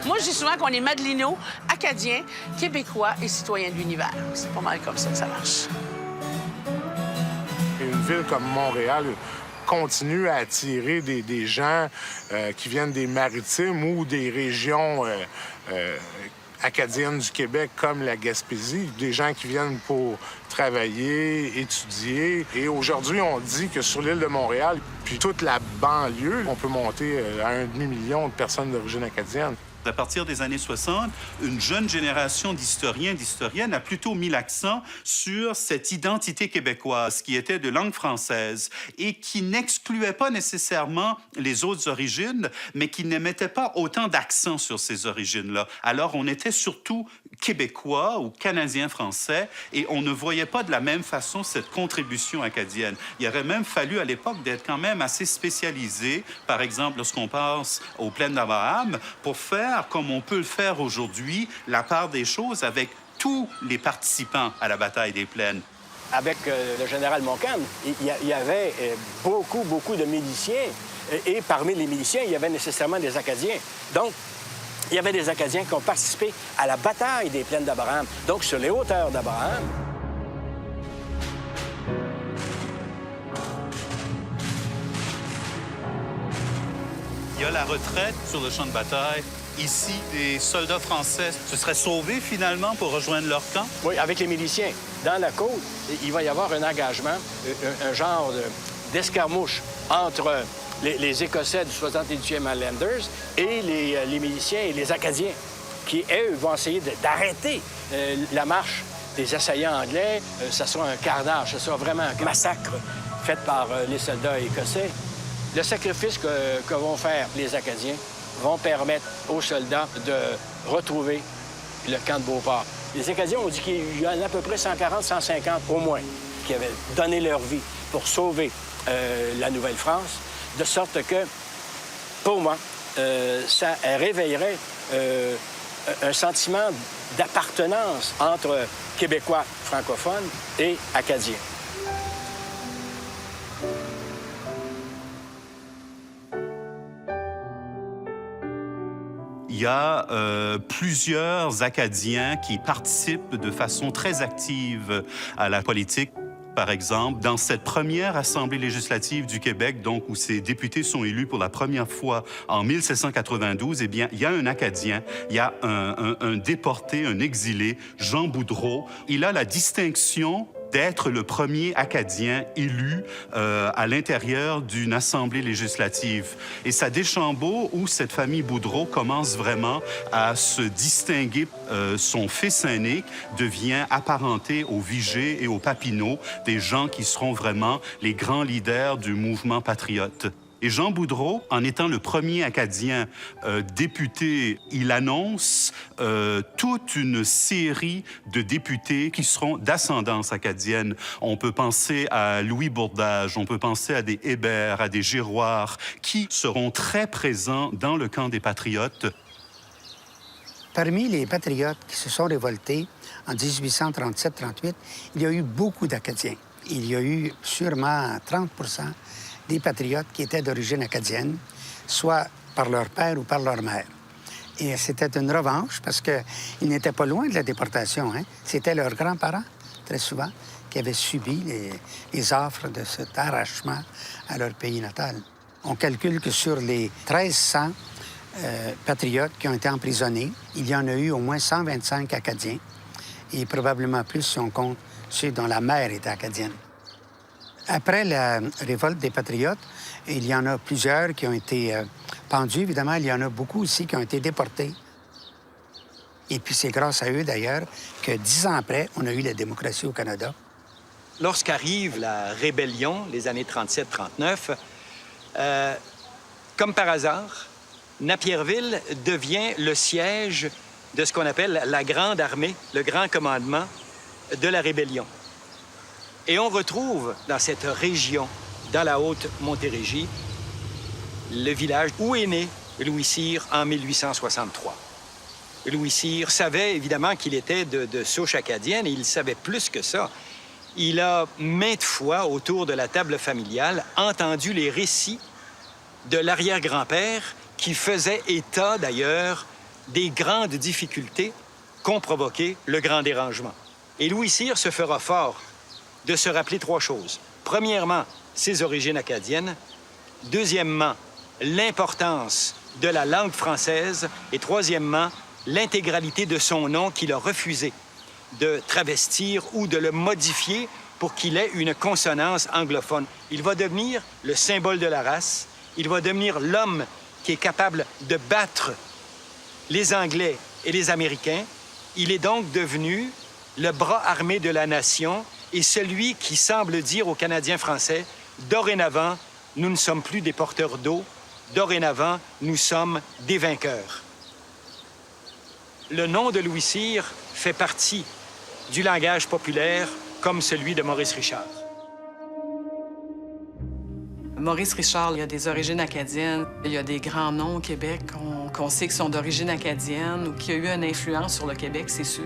Moi, je dis souvent qu'on est Madelinots, Acadiens, Québécois et citoyens de l'univers. C'est pas mal comme ça que ça marche. ville comme Montréal continue à attirer des gens qui viennent des maritimes ou des régions acadiennes du Québec comme la Gaspésie, des gens qui viennent pour travailler, étudier. Et aujourd'hui, on dit que sur l'île de Montréal, puis toute la banlieue, on peut monter à 1,5 million de personnes d'origine acadienne. À partir des années 60, une jeune génération d'historiens et d'historiennes a plutôt mis l'accent sur cette identité québécoise qui était de langue française et qui n'excluait pas nécessairement les autres origines, mais qui ne mettait pas autant d'accent sur ces origines-là. Alors, on était surtout québécois ou canadiens français et on ne voyait pas de la même façon cette contribution acadienne. Il aurait même fallu à l'époque d'être quand même assez spécialisé, par exemple lorsqu'on pense aux plaines d'Abraham, pour faire, comme on peut le faire aujourd'hui, la part des choses avec tous les participants à la bataille des plaines. Avec le général Montcalm, il y avait beaucoup de miliciens et parmi les miliciens, il y avait nécessairement des Acadiens. Donc, il y avait des Acadiens qui ont participé à la bataille des plaines d'Abraham, donc sur les hauteurs d'Abraham. Il y a la retraite sur le champ de bataille. Ici, des soldats français se seraient sauvés finalement pour rejoindre leur camp? Oui, avec les miliciens. Dans la côte, il va y avoir un engagement, un genre d'escarmouche entre les Écossais du 78e Highlanders et les miliciens et les Acadiens, qui, eux, vont essayer d'arrêter la marche des assaillants anglais. Ça sera un carnage, ça sera vraiment un massacre fait par les soldats écossais. Le sacrifice que vont faire les Acadiens vont permettre aux soldats de retrouver le camp de Beauport. Les Acadiens ont dit qu'il y en a à peu près 140, 150 au moins qui avaient donné leur vie pour sauver la Nouvelle-France, de sorte que, pour moi, ça réveillerait un sentiment d'appartenance entre Québécois francophones et Acadiens. Il y a plusieurs Acadiens qui participent de façon très active à la politique. Par exemple, dans cette première Assemblée législative du Québec, donc où ces députés sont élus pour la première fois en 1792, eh bien, il y a un Acadien, il y a un déporté, un exilé, Jean Boudreau. Il a la distinction d'être le premier Acadien élu à l'intérieur d'une assemblée législative. Et c'est à Deschambault où cette famille Boudreau commence vraiment à se distinguer. Son fils aîné devient apparenté aux Vigée et aux Papineau, des gens qui seront vraiment les grands leaders du mouvement patriote. Et Jean Boudreau, en étant le premier Acadien député, il annonce toute une série de députés qui seront d'ascendance acadienne. On peut penser à Louis Bourdage, on peut penser à des Hébert, à des Giroir, qui seront très présents dans le camp des patriotes. Parmi les patriotes qui se sont révoltés en 1837-38, il y a eu beaucoup d'Acadiens. Il y a eu sûrement 30 des patriotes qui étaient d'origine acadienne, soit par leur père ou par leur mère. Et c'était une revanche parce qu'ils n'étaient pas loin de la déportation. Hein? C'était leurs grands-parents, très souvent, qui avaient subi les affres de cet arrachement à leur pays natal. On calcule que sur les 1300 patriotes qui ont été emprisonnés, il y en a eu au moins 125 Acadiens, et probablement plus si on compte ceux dont la mère était acadienne. Après la révolte des Patriotes, il y en a plusieurs qui ont été pendus. Évidemment, il y en a beaucoup aussi qui ont été déportés. Et puis c'est grâce à eux, d'ailleurs, que 10 ans après, on a eu la démocratie au Canada. Lorsqu'arrive la rébellion, les années 37-39, comme par hasard, Napierville devient le siège de ce qu'on appelle la Grande Armée, le Grand Commandement de la rébellion. Et on retrouve dans cette région, dans la Haute-Montérégie, le village où est né Louis Cyr en 1863. Louis Cyr savait évidemment qu'il était de souche acadienne et il savait plus que ça. Il a maintes fois, autour de la table familiale, entendu les récits de l'arrière-grand-père qui faisait état, d'ailleurs, des grandes difficultés qu'ont provoqué le Grand Dérangement. Et Louis Cyr se fera fort de se rappeler 3 choses. Premièrement, ses origines acadiennes. Deuxièmement, l'importance de la langue française. Et troisièmement, l'intégralité de son nom qu'il a refusé de travestir ou de le modifier pour qu'il ait une consonance anglophone. Il va devenir le symbole de la race. Il va devenir l'homme qui est capable de battre les Anglais et les Américains. Il est donc devenu le bras armé de la nation et celui qui semble dire aux Canadiens français, dorénavant, nous ne sommes plus des porteurs d'eau, dorénavant, nous sommes des vainqueurs. Le nom de Louis Cyr fait partie du langage populaire comme celui de Maurice Richard. Maurice Richard, il a des origines acadiennes. Il y a des grands noms au Québec qu'on sait qui sont d'origine acadienne ou qui ont eu une influence sur le Québec, c'est sûr.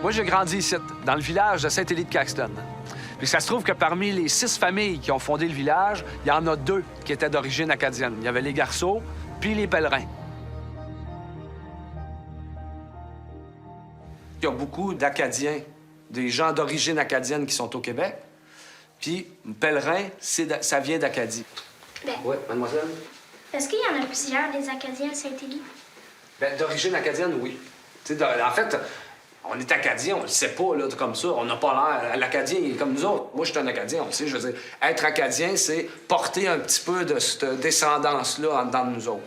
Moi, j'ai grandi ici, dans le village de Saint-Élie-de-Caxton. Puis ça se trouve que parmi les 6 familles qui ont fondé le village, il y en a 2 qui étaient d'origine acadienne. Il y avait les Garceaux, puis les Pèlerins. Il y a beaucoup d'Acadiens, des gens d'origine acadienne qui sont au Québec. Puis Pèlerin, ça vient d'Acadie. Ben, Oui, mademoiselle? Est-ce qu'il y en a plusieurs des Acadiens à Saint-Élie? Bien, d'origine acadienne, oui. En fait, on est Acadien, on le sait pas, là, comme ça. On n'a pas l'air. L'Acadien, il est comme nous autres. Moi, je suis un Acadien, on le sait. Je veux dire, être Acadien, c'est porter un petit peu de cette descendance-là en dedans de nous autres.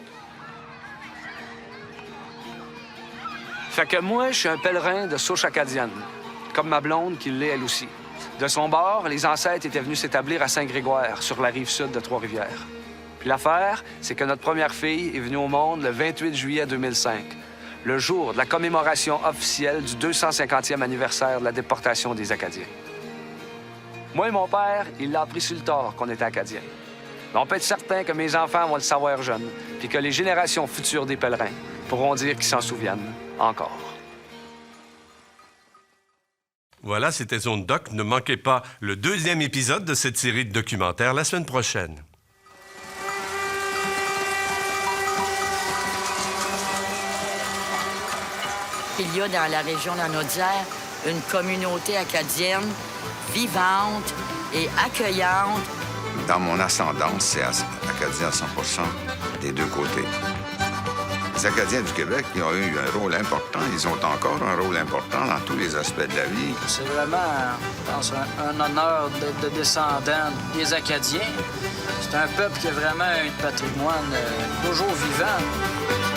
Fait que moi, je suis un pèlerin de souche acadienne, comme ma blonde qui l'est elle aussi. De son bord, les ancêtres étaient venus s'établir à Saint-Grégoire, sur la rive sud de Trois-Rivières. Puis l'affaire, c'est que notre première fille est venue au monde le 28 juillet 2005, le jour de la commémoration officielle du 250e anniversaire de la déportation des Acadiens. Moi et mon père, il l'a appris sur le tard qu'on était Acadiens. Mais on peut être certain que mes enfants vont le savoir jeunes, puis que les générations futures des pèlerins pourront dire qu'ils s'en souviennent encore. Voilà, c'était Zone Doc. Ne manquez pas le 2e épisode de cette série de documentaires la semaine prochaine. Il y a dans la région de la Naudière une communauté acadienne vivante et accueillante. Dans mon ascendance, c'est acadien à 100 % des deux côtés. Les Acadiens du Québec, ils ont eu un rôle important. Ils ont encore un rôle important dans tous les aspects de la vie. C'est vraiment, je pense, un honneur d'être descendant des Acadiens. C'est un peuple qui a vraiment un patrimoine toujours vivant.